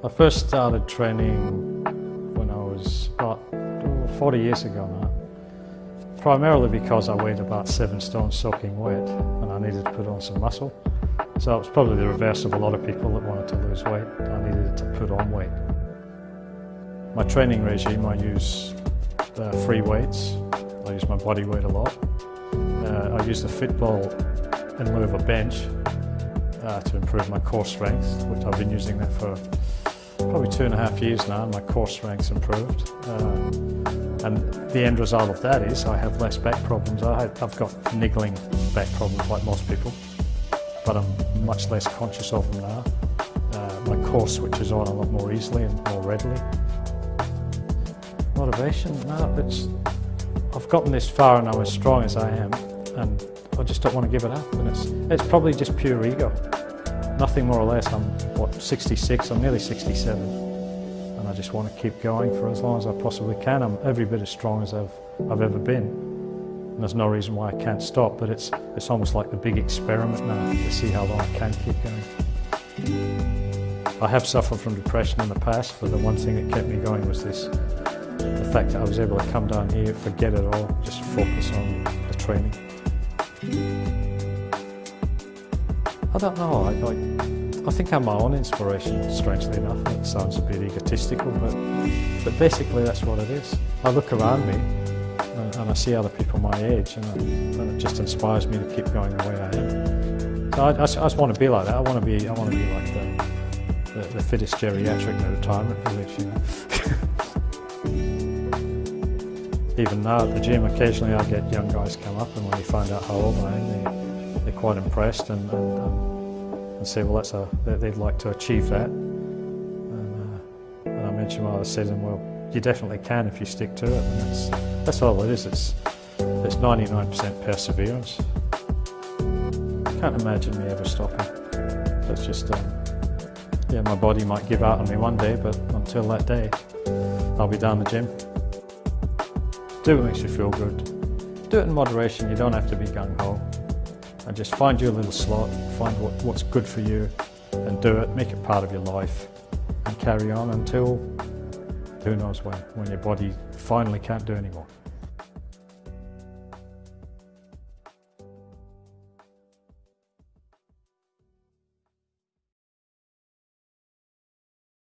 I first started training when I was about 40 years ago now, primarily because I weighed about 7 stone soaking wet and I needed to put on some muscle. So it was probably the reverse of a lot of people that wanted to lose weight. I needed to put on weight. My training regime, I use free weights. I use my body weight a lot. I use the fit ball in lieu of a bench to improve my core strength, which I've been using that for probably 2.5 years now, and my core strength's improved. And the end result of that is I have less back problems. I've got niggling back problems like most people, but I'm much less conscious of them now. My core switches on a lot more easily and more readily. Motivation? No, I've gotten this far and I'm as strong as I am, and I just don't want to give it up. And it's probably just pure ego. Nothing more or less. I'm, 66, I'm nearly 67. And I just want to keep going for as long as I possibly can. I'm every bit as strong as I've ever been. And there's no reason why I can't stop, but it's almost like the big experiment now to see how long I can keep going. I have suffered from depression in the past, but the one thing that kept me going was the fact that I was able to come down here, forget it all, just focus on the training. I don't know, I think I'm my own inspiration, strangely enough. It sounds a bit egotistical, but basically that's what it is. I look around me and I see other people my age, and it just inspires me to keep going the way I am. So I just want to be like that. I want to be like the fittest geriatric in a retirement village, you know. Even now at the gym, occasionally I get young guys come up, and when they find out how old I am, they're quite impressed and say, well, they'd like to achieve that. And I mentioned, well, I said to them, well, you definitely can if you stick to it. And that's all it is. It's 99% perseverance. Can't imagine me ever stopping. It's just, yeah, my body might give out on me one day, but until that day, I'll be down the gym. Do what makes you feel good. Do it in moderation. You don't have to be gung-ho. And just find your little slot, find what's good for you, and do it. Make it part of your life, and carry on until who knows when your body finally can't do anymore.